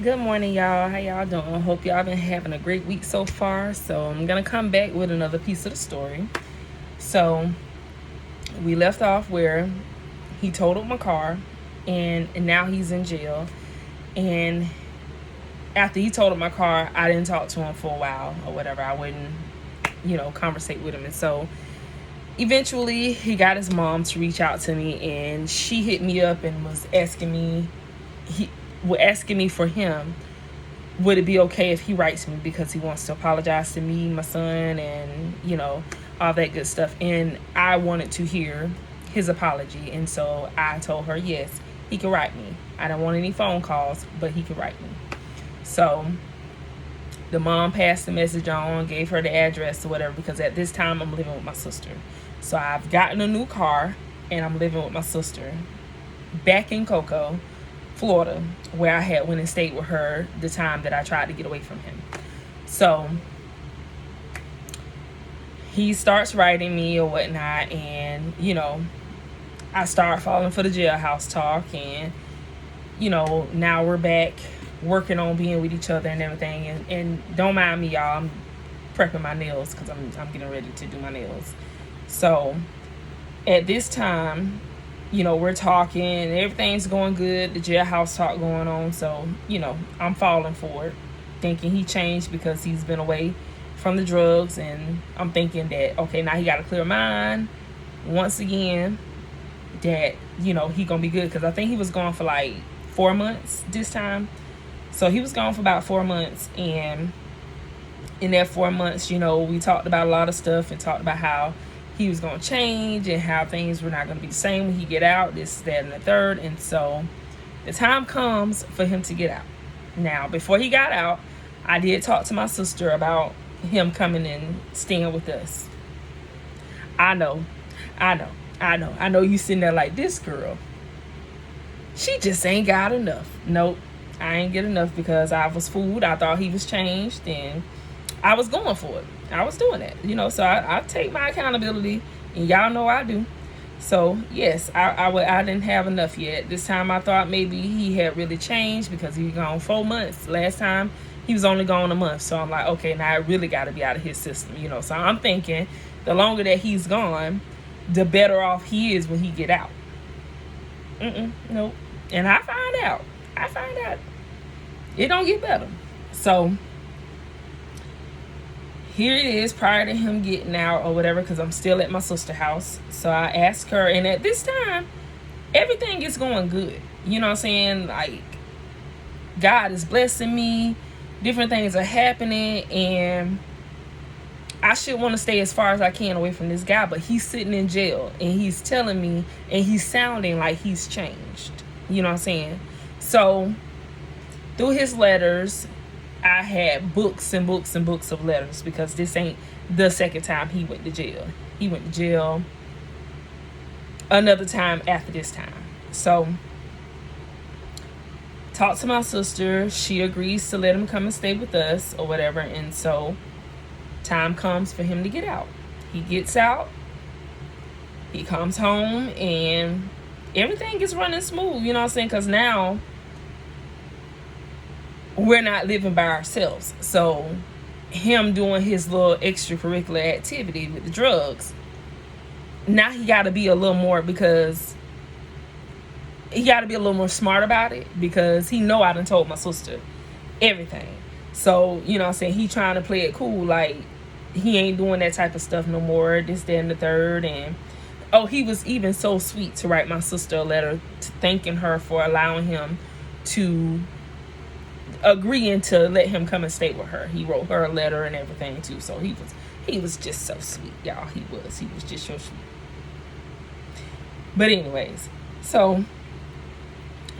Good morning, y'all. How y'all doing? Hope y'all been having a great week so far. So I'm gonna come back with another piece of the story. So we left off where he totaled my car, and now he's in jail. And after he totaled my car, I didn't talk to him for a while or whatever. I wouldn't, conversate with him. And so eventually, he got his mom to reach out to me, and she hit me up and was asking me for him, would it be okay if he writes me, because he wants to apologize to me, my son, and all that good stuff. And I wanted to hear his apology, and so I told her yes, he could write me. I don't want any phone calls, but he could write me. So the mom passed the message on, gave her the address or whatever, because at this time I'm living with my sister. So I've gotten a new car and I'm living with my sister back in Cocoa, Florida, where I had went and stayed with her the time that I tried to get away from him. So he starts writing me or whatnot, and I start falling for the jailhouse talk, and now we're back working on being with each other and everything. And don't mind me, y'all, I'm prepping my nails because I'm getting ready to do my nails. So at this time, we're talking, everything's going good, the jailhouse talk going on. So, I'm falling for it, thinking he changed because he's been away from the drugs. And I'm thinking that, okay, now he got a clear mind once again, that, he gonna be good. Because I think he was gone for like 4 months this time. So he was gone for about 4 months. And in that 4 months, we talked about a lot of stuff and talked about how he was going to change and how things were not going to be the same when he get out, this, that, and the third. And so the time comes for him to get out. Now, before he got out, I did talk to my sister about him coming and staying with us. I know you sitting there like, this girl, she just ain't got enough. Nope, I ain't get enough, because I was fooled. I thought he was changed, and I was going for it. I was doing that, so I take my accountability, and y'all know I do. So yes, I didn't have enough yet. This time I thought maybe he had really changed, because he was gone 4 months. Last time he was only gone a month. So I'm like, okay, now I really got to be out of his system, So I'm thinking the longer that he's gone, the better off he is when he get out. Nope. And I find out it don't get better. So here it is, prior to him getting out or whatever, because I'm still at my sister's house. So I asked her, and at this time, everything is going good. You know what I'm saying? Like, God is blessing me. Different things are happening, and I should want to stay as far as I can away from this guy. But he's sitting in jail, and he's telling me, and he's sounding like he's changed. You know what I'm saying? So through his letters, I had books and books and books of letters, because this ain't the second time he went to jail. He went to jail another time after this time. So talked to my sister. She agrees to let him come and stay with us or whatever. And so time comes for him to get out. He gets out. He comes home, and everything is running smooth. You know what I'm saying? Because now we're not living by ourselves. So him doing his little extracurricular activity with the drugs, now he got to be a little more, because he got to be a little more smart about it, because he know I done told my sister everything. So, you know what I'm saying, he trying to play it cool, like he ain't doing that type of stuff no more, this, that, and the third. And he was even so sweet to write my sister a letter thanking her for allowing him to agreeing to let him come and stay with her. He wrote her a letter and everything too. So he was just so sweet, y'all. He was just so sweet. But anyways, so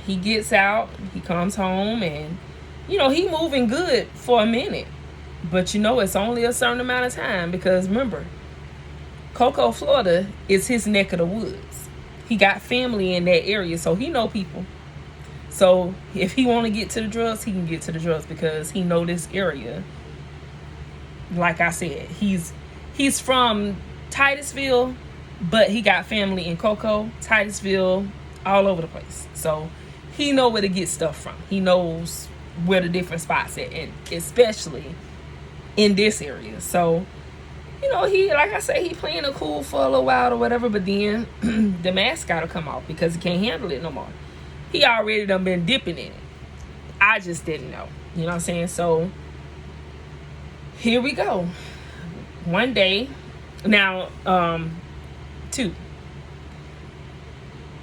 he gets out, he comes home, and he moving good for a minute. But it's only a certain amount of time, because remember, Cocoa, Florida is his neck of the woods. He got family in that area, so he know people. So if he want to get to the drugs, he can get to the drugs, because he know this area. Like I said, he's from Titusville, but he got family in Cocoa, Titusville, all over the place. So he know where to get stuff from. He knows where the different spots at, and especially in this area. So, he, like I said, he playing a cool for a little while or whatever, but then the mask gotta come off because he can't handle it no more. He already done been dipping in it. I just didn't know. You know what I'm saying? So here we go. One day, now, two.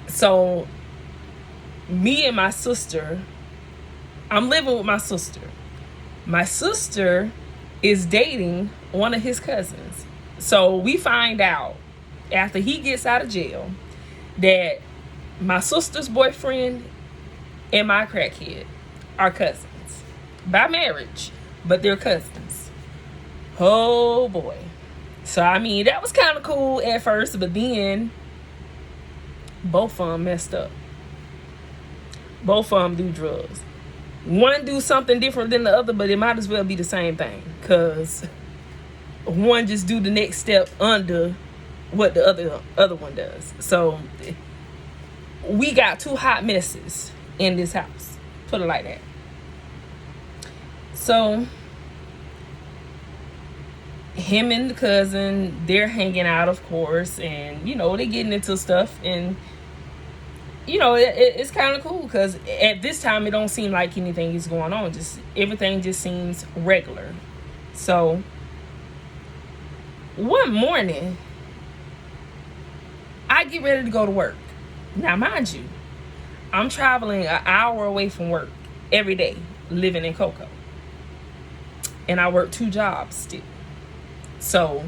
So me and my sister, I'm living with my sister. My sister is dating one of his cousins. So we find out after he gets out of jail that my sister's boyfriend and my crackhead are cousins by marriage, but they're cousins. Oh boy. So I mean, that was kind of cool at first, but then both of them messed up. Both of them do drugs. One do something different than the other, but it might as well be the same thing, because one just do the next step under what the other one does. So we got two hot messes in this house, put it like that. So him and the cousin, they're hanging out, of course, and they getting into stuff, and it's kind of cool because at this time it don't seem like anything is going on. Just everything just seems regular. So one morning, I get ready to go to work. Now, mind you, I'm traveling an hour away from work every day, living in Cocoa, and I work 2 jobs still. So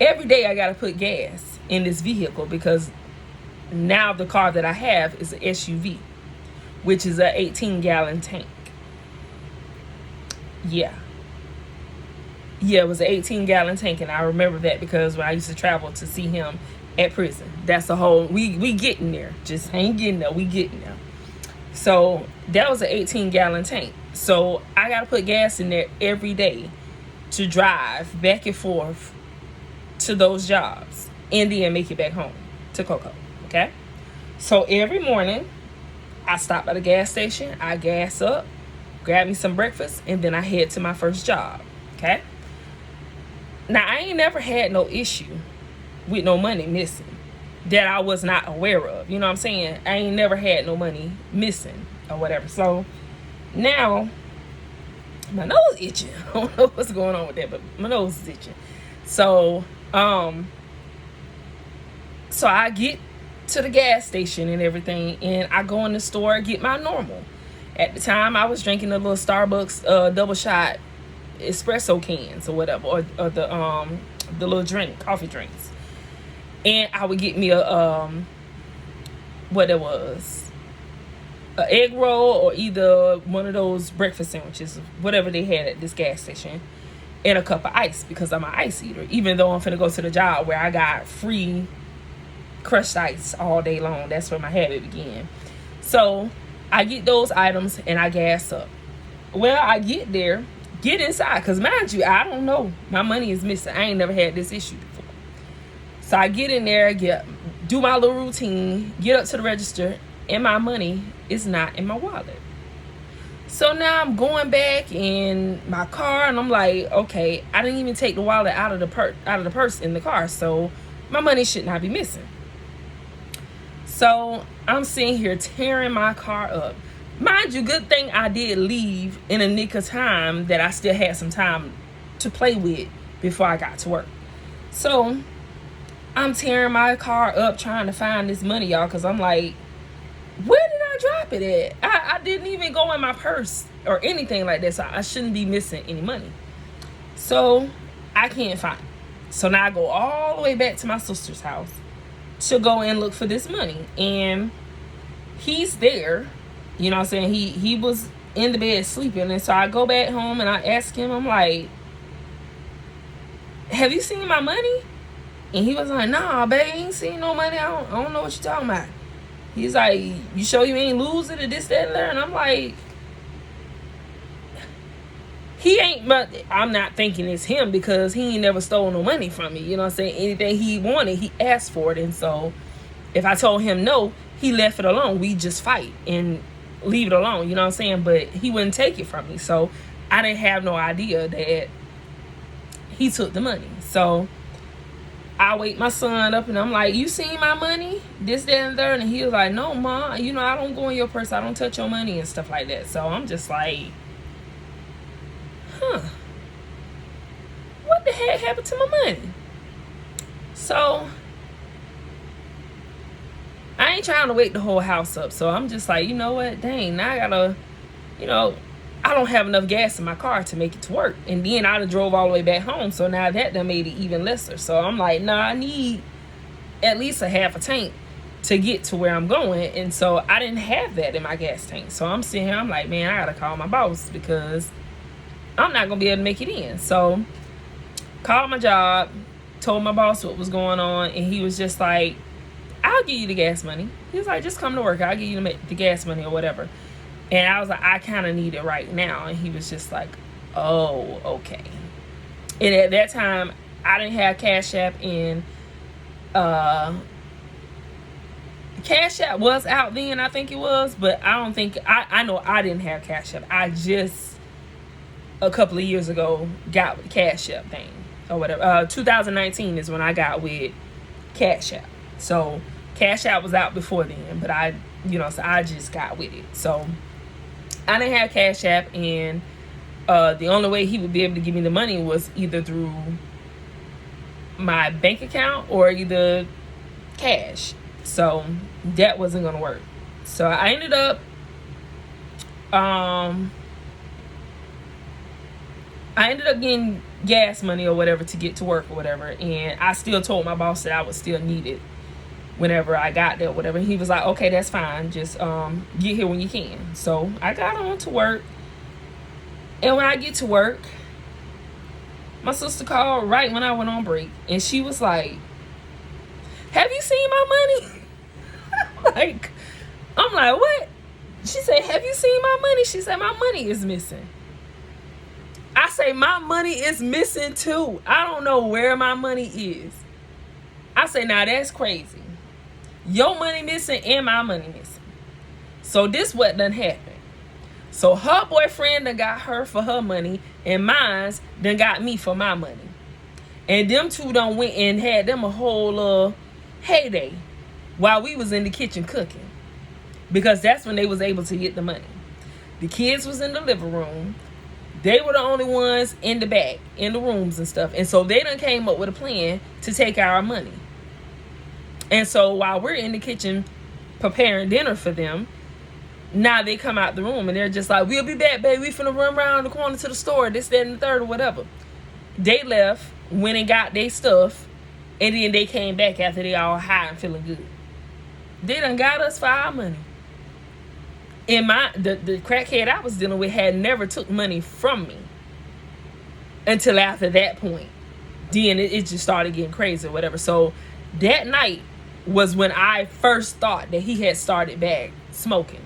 every day I gotta put gas in this vehicle because now the car that I have is an SUV, which is a 18-gallon tank. Yeah, it was an 18-gallon tank, and I remember that because when I used to travel to see him at prison, that's the whole, we getting there. Just ain't getting there, we getting there. So that was an 18-gallon tank. So I gotta put gas in there every day to drive back and forth to those jobs and then make it back home to Cocoa. Okay, so every morning I stop at the gas station, I gas up, grab me some breakfast, and then I head to my first job. Okay, now I ain't never had no issue with no money missing that I was not aware of. You know what I'm saying? I ain't never had no money missing or whatever. So now my nose itching. I don't know what's going on with that, but my nose is itching. So I get to the gas station and everything, and I go in the store, get my normal. At the time, I was drinking the little Starbucks double shot espresso cans or whatever, or the little coffee drinks. And I would get me an egg roll, or either one of those breakfast sandwiches, whatever they had at this gas station, and a cup of ice, because I'm an ice eater, even though I'm finna go to the job where I got free crushed ice all day long. That's where my habit began. So I get those items and I gas up. Well, I get there, get inside, because mind you, I don't know, my money is missing. I ain't never had this issue before. So I get in there, do my little routine, get up to the register, and my money is not in my wallet. So now I'm going back in my car, and I'm like, okay, I didn't even take the wallet out of the purse in the car, so my money should not be missing. So I'm sitting here tearing my car up. Mind you, good thing I did leave in a nick of time, that I still had some time to play with before I got to work. So I'm tearing my car up trying to find this money, y'all, because I'm like, where did I drop it at? I didn't even go in my purse or anything like that, so I shouldn't be missing any money. So I can't find it. So now I go all the way back to my sister's house to go and look for this money. And he's there, you know what I'm saying? He was in the bed sleeping. And so I go back home and I ask him, I'm like, have you seen my money? And he was like, nah, babe, I ain't seen no money. I don't know what you're talking about. He's like, you sure you ain't lose it or this, that, and that? And I'm like, he ain't, but I'm not thinking it's him, because he ain't never stole no money from me. You know what I'm saying? Anything he wanted, he asked for it. And so if I told him no, he left it alone. We just fight. And leave it alone, you know what I'm saying? But he wouldn't take it from me. So I didn't have no idea that he took the money. So I wake my son up and I'm like, you seen my money? This, that, and third. And he was like, no, Ma, you know, I don't go in your purse. I don't touch your money and stuff like that. So I'm just like, what the heck happened to my money? So I ain't trying to wake the whole house up. So I'm just like, you know what? Dang, now I gotta, you know, I don't have enough gas in my car to make it to work. And then I done drove all the way back home. So now that done made it even lesser. So I'm like, nah, I need at least a half a tank to get to where I'm going. And so I didn't have that in my gas tank. So I'm sitting here, I'm like, man, I gotta call my boss because I'm not gonna be able to make it in. So called my job, told my boss what was going on, and he was just like, I'll give you the gas money. He was like, just come to work. I'll give you the gas money or whatever. And I was like, I kind of need it right now. And he was just like, oh, okay. And at that time, I didn't have Cash App, and Cash App was out then, I think it was, but I don't think, I know I didn't have Cash App. I just, a couple of years ago, got with the Cash App thing or whatever. 2019 is when I got with Cash App. So Cash App was out before then, but I, you know, so I just got with it. So I didn't have Cash App, and the only way he would be able to give me the money was either through my bank account or either cash. So that wasn't gonna work. So I ended up getting gas money or whatever to get to work or whatever, and I still told my boss that I would still need it whenever I got there or whatever. He was like, okay, that's fine, just get here when you can. So I got on to work, and when I get to work, my sister called right when I went on break, and she was like, have you seen my money? I'm like, what? She said, have you seen my money? She said, my money is missing. I say, my money is missing too. I don't know where my money is. I say, now that's crazy. Your money missing and my money missing. So this what done happened. So her boyfriend done got her for her money, and mine's done got me for my money. And them two done went and had them a whole heyday while we was in the kitchen cooking. Because that's when they was able to get the money. The kids was in the living room. They were the only ones in the back, in the rooms and stuff. And so they done came up with a plan to take our money. And so while we're in the kitchen preparing dinner for them, now they come out the room and they're just like, we'll be back, baby. We finna run around the corner to the store, this, that, and the third, or whatever. They left, went and got their stuff, and then they came back after they all high and feeling good. They done got us for our money. And the crackhead I was dealing with had never took money from me until after that point. Then it just started getting crazy or whatever. So that night was when I first thought that he had started back smoking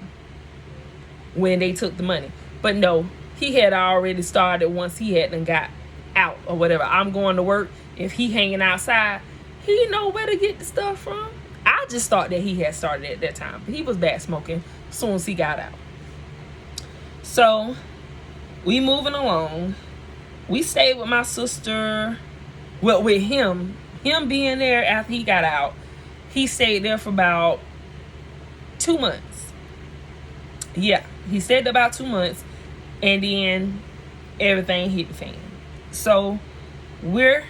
when they took the money. But no, he had already started once he had done got out or whatever. I'm going to work. If he hanging outside, he know where to get the stuff from. I just thought that he had started at that time. But he was back smoking as soon as he got out. So we moving along. We stayed with my sister. Well, with him being there after he got out, he stayed there for about 2 months. Yeah, he stayed there about 2 months, and then everything hit the fan. So we're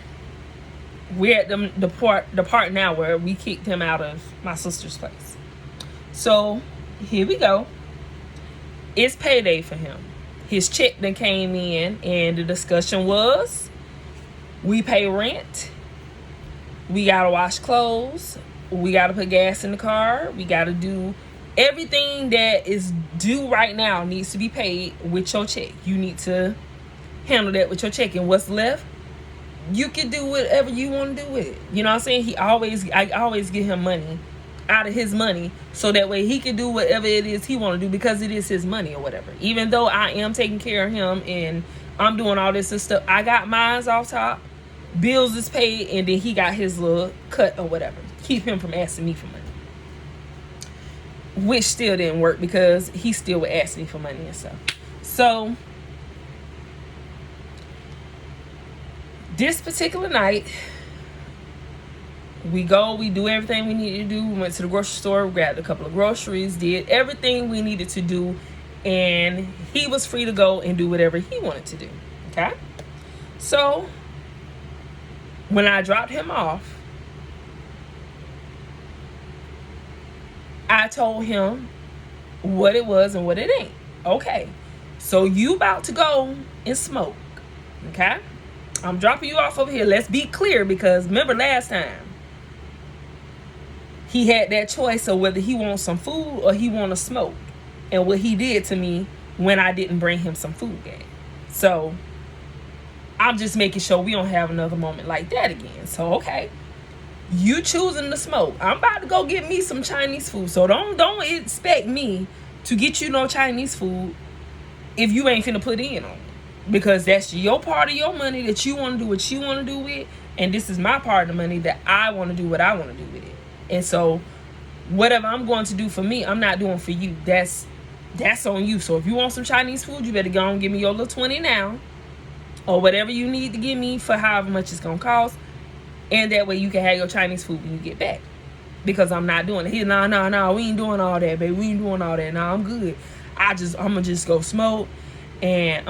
at the part now where we kicked him out of my sister's place. So here we go. It's payday for him. His check then came in, and the discussion was, we pay rent, we gotta wash clothes, we gotta put gas in the car, we gotta do everything that is due right now needs to be paid with your check. You need to handle that with your check, and what's left, you can do whatever you want to do with it. You know what I'm saying? I always give him money out of his money, so that way he can do whatever it is he want to do, because it is his money or whatever. Even though I am taking care of him and I'm doing all this and stuff, I got mines off top, bills is paid, and then he got his little cut or whatever. Keep him from asking me for money. which still didn't work because he still would ask me for money and stuff. So this particular night, we do everything we needed to do. We went to the grocery store, grabbed a couple of groceries, did everything we needed to do, and he was free to go and do whatever he wanted to do. Okay? So when I dropped him off, I told him what it was and what it ain't. Okay, so you about to go and smoke. Okay? I'm dropping you off over here. Let's be clear, because remember last time, he had that choice of whether he wants some food or he want to smoke. And what he did to me when I didn't bring him some food back. So I'm just making sure we don't have another moment like that again. So, okay, you choosing to smoke. I'm about to go get me some Chinese food. So don't expect me to get you no Chinese food if you ain't finna put in on it. Because that's your part of your money that you want to do what you want to do with. And this is my part of the money that I want to do what I want to do with it. And so whatever I'm going to do for me, I'm not doing for you. That's on you. So if you want some Chinese food, you better go and give me your little 20 now. Or whatever you need to give me for however much it's going to cost. And that way you can have your Chinese food when you get back. Because I'm not doing it. He, no, we ain't doing all that, baby. We ain't doing all that. No, I'm good. I'm going to just go smoke and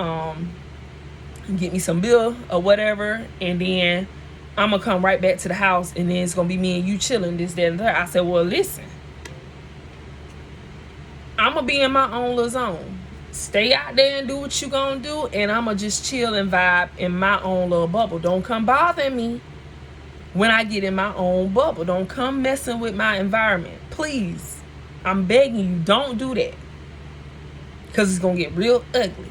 get me some bill or whatever. And then I'm going to come right back to the house. And then it's going to be me and you chilling, this, that, and that. I said, well, listen. I'm going to be in my own little zone. Stay out there and do what you going to do. And I'm going to just chill and vibe in my own little bubble. Don't come bother me when I get in my own bubble. Don't come messing with my environment. Please. I'm begging you, don't do that. Because it's going to get real ugly.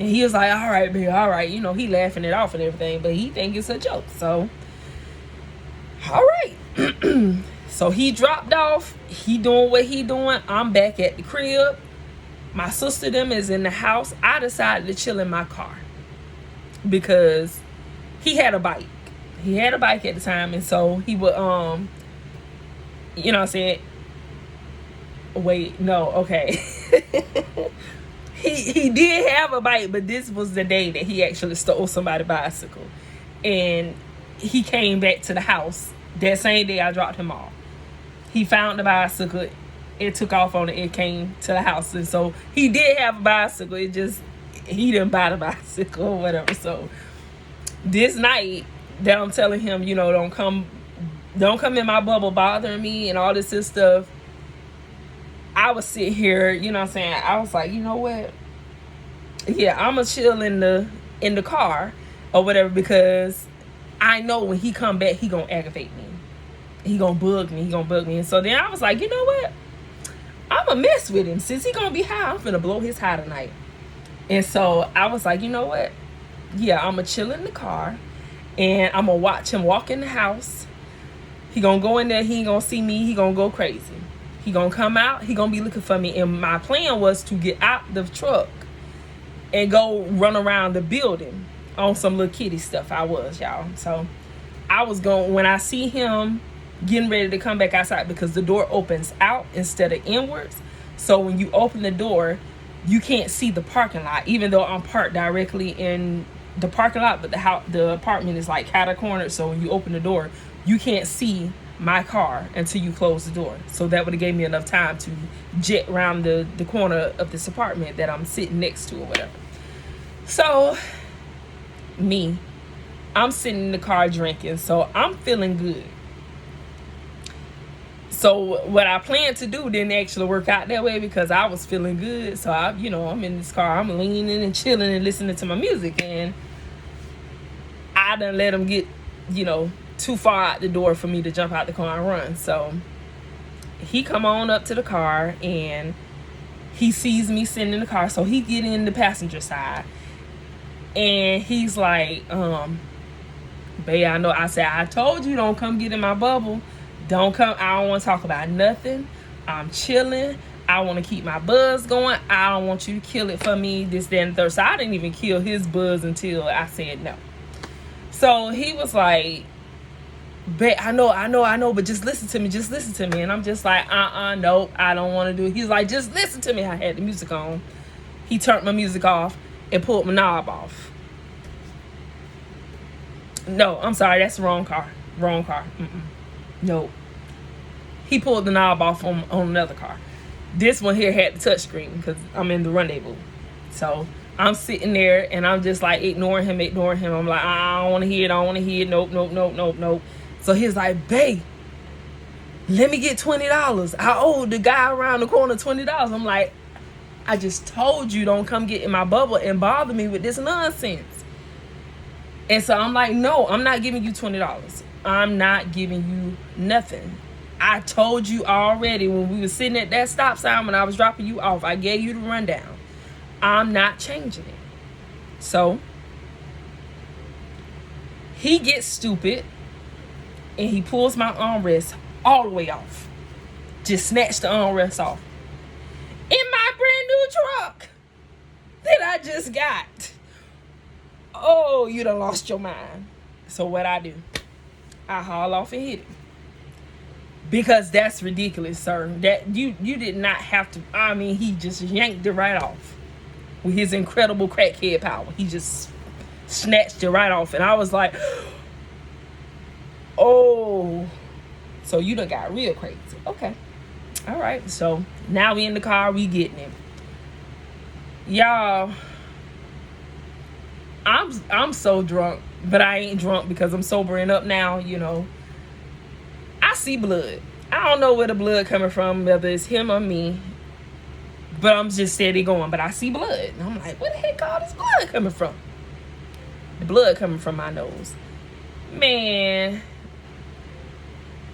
And he was like, all right, baby, all right. You know, he laughing it off and everything. But he think it's a joke. So, all right. So he dropped off. He doing what he doing. I'm back at the crib. My sister them is in the house. I decided to chill in my car. Because he had a bike. He had a bike at the time. And so he would, you know what I'm saying? Wait, no, okay. He did have a bike, but this was the day that he actually stole somebody's bicycle. And he came back to the house that same day I dropped him off. He found the bicycle. It took off on it. It came to the house. And so he did have a bicycle. It just, he didn't buy the bicycle or whatever. So this night that I'm telling him, you know, don't come in my bubble bothering me and all this stuff. I was sitting here, you know what I'm saying? I was like, you know what? Yeah, I'm going to chill in the car or whatever, because I know when he come back, he going to aggravate me. He going to bug me. And so then I was like, you know what? I'm going to mess with him. Since he going to be high, I'm going to blow his high tonight. And so I was like, you know what? Yeah, I'm going to chill in the car and I'm going to watch him walk in the house. He going to go in there. He ain't going to see me. He going to go crazy. He gonna come out. He gonna be looking for me. And my plan was to get out the truck and go run around the building on some little kitty stuff. I was, y'all. So I was going, when I see him getting ready to come back outside, because the door opens out instead of inwards. So when you open the door, you can't see the parking lot, even though I'm parked directly in the parking lot. But the apartment is like catty-cornered. So when you open the door, you can't see my car until you close the door. So that would have gave me enough time to jet around the corner of this apartment that I'm sitting next to or whatever. So I'm sitting in the car drinking, so I'm feeling good. So what I planned to do didn't actually work out that way, because I was feeling good. So I'm in this car, I'm leaning and chilling and listening to my music, and I done let him get, too far out the door for me to jump out the car and run. So he come on up to the car and he sees me sitting in the car. So he get in the passenger side and he's like, babe, I know. I said, I told you, don't come get in my bubble. Don't come. I don't want to talk about nothing. I'm chilling. I want to keep my buzz going. I don't want you to kill it for me, this, that, and the third. So I didn't even kill his buzz until I said no. So he was like, babe, I know, but just listen to me. And I'm just like, nope, I don't want to do it. He's like, just listen to me. I had the music on. He turned my music off and pulled my knob off. No, I'm sorry, that's the wrong car. Nope. He pulled the knob off on another car. This one here had the touch screen because I'm in the rendezvous. So I'm sitting there and I'm just like ignoring him. I'm like, I don't want to hear it. Nope. So he's like, babe, let me get $20. I owe the guy around the corner $20. I'm like, I just told you don't come get in my bubble and bother me with this nonsense. And so I'm like, no, I'm not giving you $20. I'm not giving you nothing. I told you already when we were sitting at that stop sign when I was dropping you off. I gave you the rundown. I'm not changing it. So he gets stupid and he pulls my armrest all the way off. Just snatched the armrest off. In my brand new truck that I just got. Oh, you done lost your mind. So what I do? I haul off and hit him. Because that's ridiculous, sir. That you did not have to. I mean, he just yanked it right off with his incredible crackhead power. He just snatched it right off, and I was like, "Oh, so you done got real crazy." Okay, all right. So now we in the car, we getting him, y'all. I'm so drunk, but I ain't drunk because I'm sobering up now. You know. I see blood. I don't know where the blood coming from, whether it's him or me. But I'm just steady going. But I see blood. And I'm like, where the heck all this blood coming from? The blood coming from my nose. Man.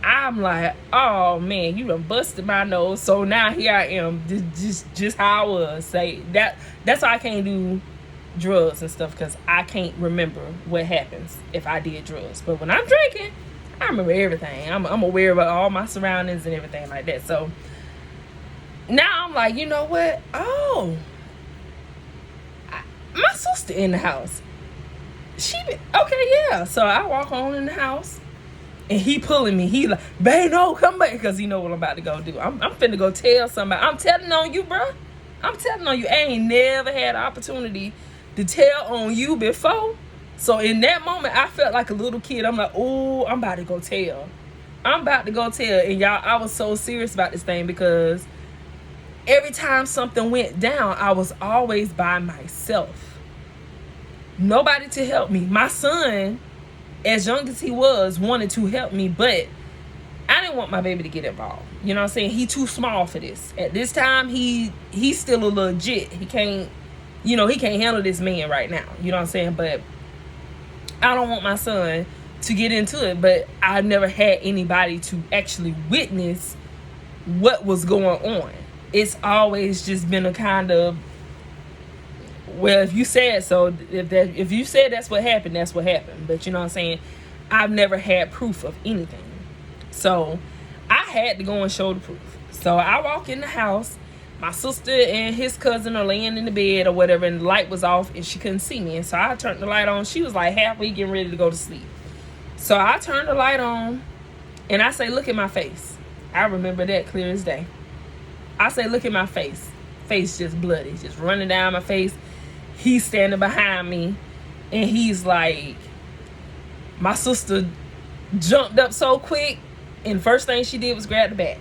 I'm like, oh man, you done busted my nose. So now here I am. Just how I was. Say that's why I can't do drugs and stuff. Because I can't remember what happens if I did drugs. But when I'm drinking, I remember everything. I'm aware of all my surroundings and everything like that. So now I'm like, you know what? Oh, my sister in the house. Okay, yeah. So I walk on in the house, and he pulling me. He like, babe, no, come back, because he know what I'm about to go do. I'm finna go tell somebody. I'm telling on you, bro. I'm telling on you. I ain't never had an opportunity to tell on you before. So in that moment, I felt like a little kid. I'm like, oh, I'm about to go tell. And y'all, I was so serious about this thing because every time something went down, I was always by myself. Nobody to help me. My son, as young as he was, wanted to help me, but I didn't want my baby to get involved. You know what I'm saying? He too small for this. At this time, he's still a legit. He can't handle this man right now. You know what I'm saying? But I don't want my son to get into it, but I never had anybody to actually witness what was going on. It's always just been a kind of, well, if you said so, if you said that's what happened, that's what happened. But you know what I'm saying? I've never had proof of anything. So I had to go and show the proof. So I walk in the house. My sister and his cousin are laying in the bed or whatever, and the light was off and she couldn't see me. And so I turned the light on. She was like halfway getting ready to go to sleep. So I turned the light on and I say, look at my face. I remember that clear as day. I say, look at my face. Face just bloody, just running down my face. He's standing behind me and he's like, my sister jumped up so quick, and first thing she did was grab the bat.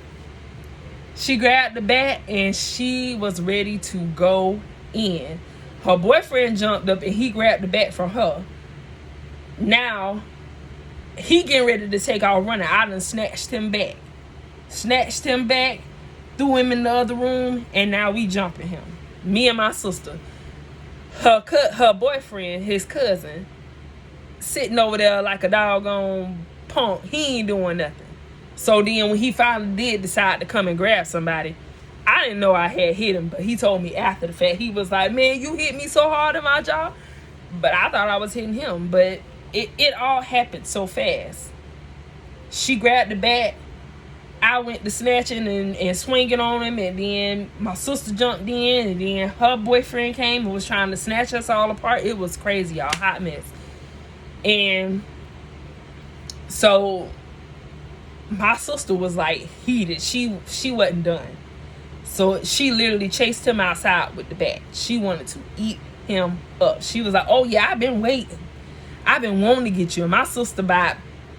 She grabbed the bat and she was ready to go in. Her boyfriend jumped up and he grabbed the bat from her. Now, he getting ready to take off running. I done snatched him back, threw him in the other room, and now we jumping him. Me and my sister. Her boyfriend, his cousin, sitting over there like a doggone punk. He ain't doing nothing. So then when he finally did decide to come and grab somebody, I didn't know I had hit him, but he told me after the fact. He was like, man, you hit me so hard in my jaw. But I thought I was hitting him. But it all happened so fast. She grabbed the bat. I went to snatching and swinging on him. And then my sister jumped in. And then her boyfriend came and was trying to snatch us all apart. It was crazy, y'all. Hot mess. And So my sister was like heated. She wasn't done. So she literally chased him outside with the bat. She wanted to eat him up. She was like, oh yeah, I've been waiting. I've been wanting to get you. And my sister about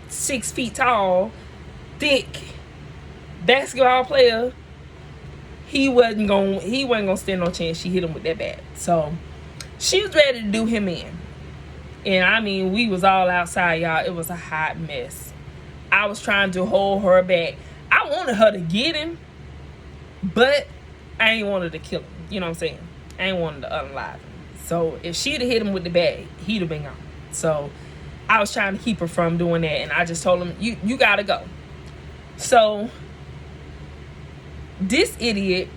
6 feet tall, thick, basketball player. He wasn't gonna stand no chance. She hit him with that bat. So she was ready to do him in. And I mean, we was all outside, y'all. It was a hot mess. I was trying to hold her back. I wanted her to get him, but I ain't wanted to kill him. You know what I'm saying? I ain't wanted to unalive him. So if she'd have hit him with the bat, he'd have been gone. So I was trying to keep her from doing that. And I just told him, you gotta go. So this idiot,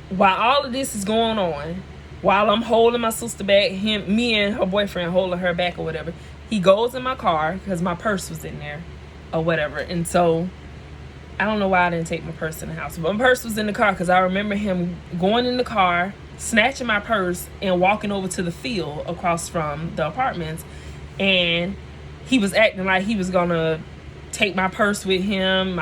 while all of this is going on, while I'm holding my sister back, me and her boyfriend holding her back or whatever, he goes in my car because my purse was in there or whatever. And so I don't know why I didn't take my purse in the house, but my purse was in the car because I remember him going in the car, snatching my purse and walking over to the field across from the apartments. And he was acting like he was gonna take my purse with him,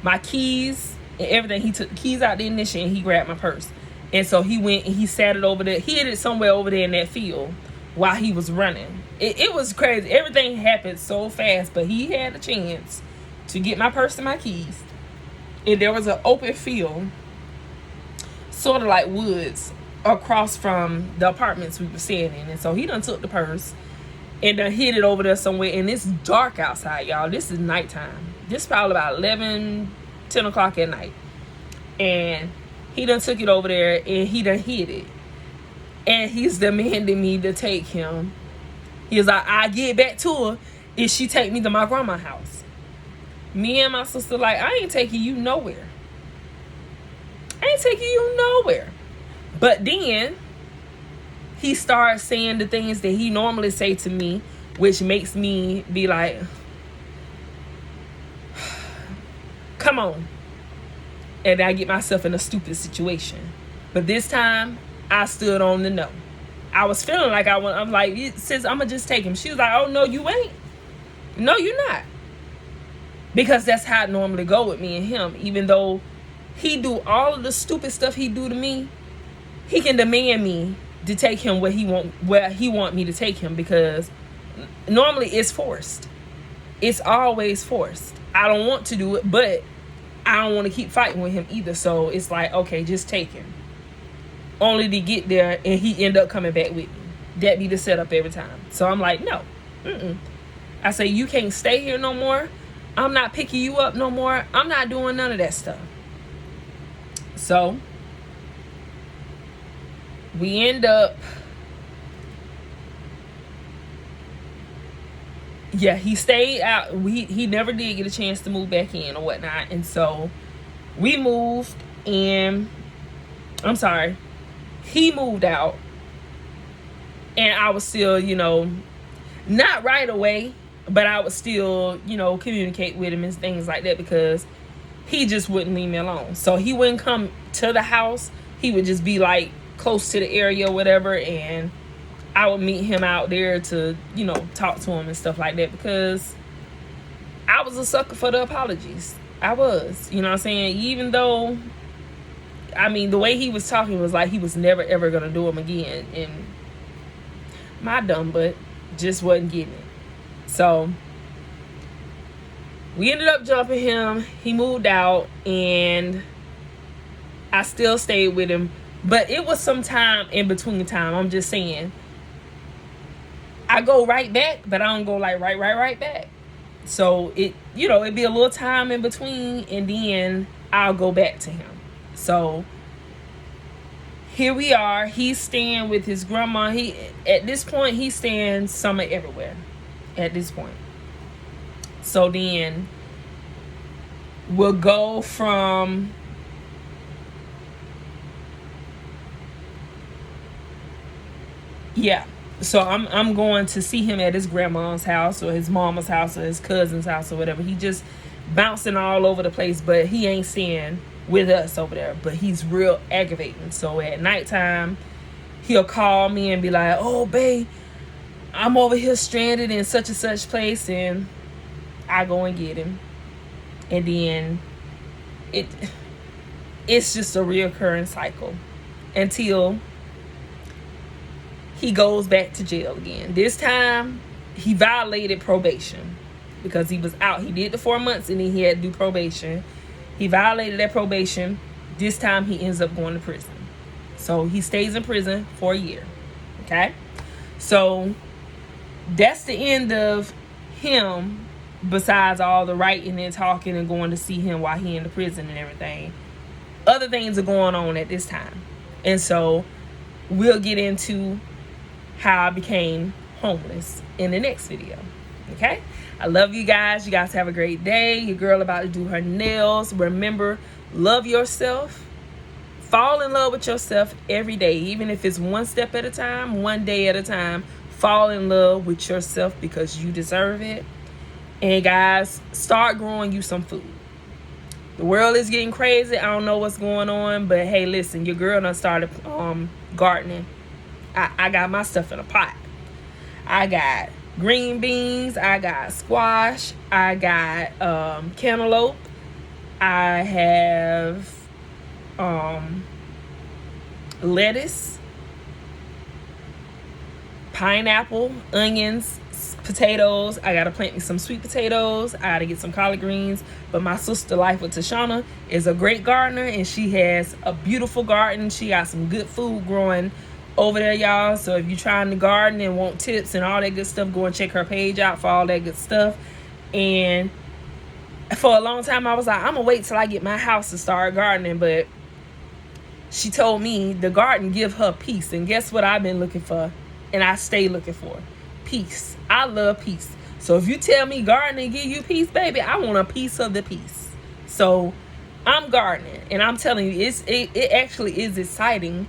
my keys and everything. He took the keys out the ignition and he grabbed my purse. And so he went and he sat it over there. He hid it somewhere over there in that field while he was running. It was crazy. Everything happened so fast, but he had a chance to get my purse and my keys. And there was an open field, sort of like woods, across from the apartments we were staying in. And so he done took the purse and done hid it over there somewhere. And it's dark outside, y'all. This is nighttime. This is probably about 11, 10 o'clock at night. And he done took it over there and he done hid it. And he's demanding me to take him. He was like, I get back to her if she take me to my grandma's house. Me and my sister like, I ain't taking you nowhere. I ain't taking you nowhere. But then he starts saying the things that he normally say to me, which makes me be like, come on. And I get myself in a stupid situation. But this time, I stood on the no. I was feeling like I'm like, sis, I'm going to just take him. She was like, oh, no, you ain't. No, you're not. Because that's how it normally go with me and him. Even though he do all of the stupid stuff he do to me, he can demand me to take him where he want me to take him, because normally it's forced. It's always forced. I don't want to do it, but I don't want to keep fighting with him either. So it's like, okay, just take him. Only to get there and he end up coming back with me. That be the setup every time. So I'm like, no. I say, you can't stay here no more. I'm not picking you up no more. I'm not doing none of that stuff. So we end up, yeah, he stayed out. He never did get a chance to move back in or whatnot. And so we moved, and I'm sorry, he moved out, and I was still, not right away, but I would still, communicate with him and things like that, because he just wouldn't leave me alone. So he wouldn't come to the house. He would just be like close to the area or whatever, and I would meet him out there to, talk to him and stuff like that, because I was a sucker for the apologies. I was, you know what I'm saying? Even though, the way he was talking was like he was never, ever going to do them again. And my dumb butt just wasn't getting it. So we ended up jumping him. He moved out, and I still stayed with him. But it was some time in between time. I'm just saying, I go right back, but I don't go like right back. So it'd be a little time in between, and then I'll go back to him. So here we are. He's staying with his grandma. At this point, he's staying summer everywhere. At this point. So then we'll go from so I'm going to see him at his grandma's house or his mama's house or his cousin's house or whatever. He just bouncing all over the place, but he ain't staying with us over there. But he's real aggravating. So at nighttime, he'll call me and be like, oh, babe, I'm over here stranded in such and such place, and I go and get him. And then it's just a reoccurring cycle until he goes back to jail again. This time he violated probation because he was out. He did the 4 months and then he had to do probation. He violated that probation. This time he ends up going to prison. So he stays in prison for a year. Okay? So that's the end of him, besides all the writing and talking and going to see him while he in the prison and everything. Other things are going on at this time. And so we'll get into how I became homeless in the next video. Okay? I love you guys. You guys have a great day. Your girl about to do her nails. Remember, love yourself. Fall in love with yourself every day. Even if it's one step at a time, one day at a time. Fall in love with yourself because you deserve it. And guys, start growing you some food. The world is getting crazy. I don't know what's going on. But hey, listen, your girl done started gardening. I got my stuff in a pot. I got green beans. I got squash. I got cantaloupe. I have lettuce, pineapple, onions, potatoes. I gotta plant me some sweet potatoes. I gotta get some collard greens. But my sister Life with Tashana is a great gardener, and she has a beautiful garden. She got some good food growing over there, y'all. So if you're trying to garden and want tips and all that good stuff, go and check her page out for all that good stuff. And for a long time I was like, I'm gonna wait till I get my house to start gardening. But she told me the garden give her peace. And guess what I've been looking for, and I stay looking for? Peace. I love peace. So if you tell me gardening give you peace, baby, I want a piece of the peace. So I'm gardening, and I'm telling you, it actually is exciting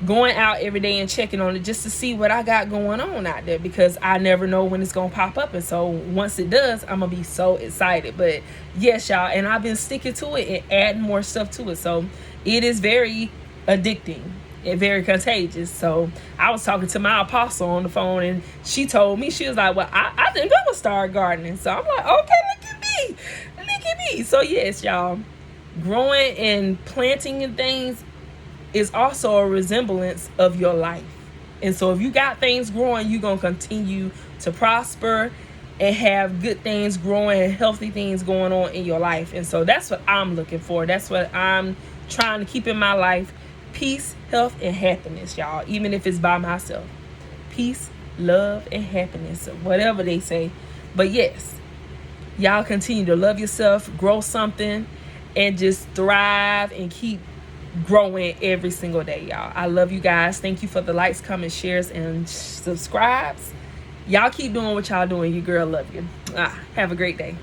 going out every day and checking on it just to see what I got going on out there, because I never know when it's gonna pop up. And so once it does, I'm gonna be so excited. But yes, y'all, and I've been sticking to it and adding more stuff to it. So it is very addicting and very contagious. So I was talking to my apostle on the phone, and she told me, she was like, well, I think I'm gonna start gardening. So I'm like, okay, look at me. So yes, y'all, growing and planting and things is also a resemblance of your life. And so if you got things growing, you're gonna continue to prosper and have good things growing and healthy things going on in your life. And so that's what I'm looking for. That's what I'm trying to keep in my life. Peace, health, and happiness, y'all. Even if it's by myself. Peace, love, and happiness, whatever they say. But yes, y'all continue to love yourself, grow something, and just thrive and keep growing every single day, y'all. I love you guys. Thank you for the likes, comments, shares, and subscribes. Y'all keep doing what y'all doing. Your girl love you. Have a great day.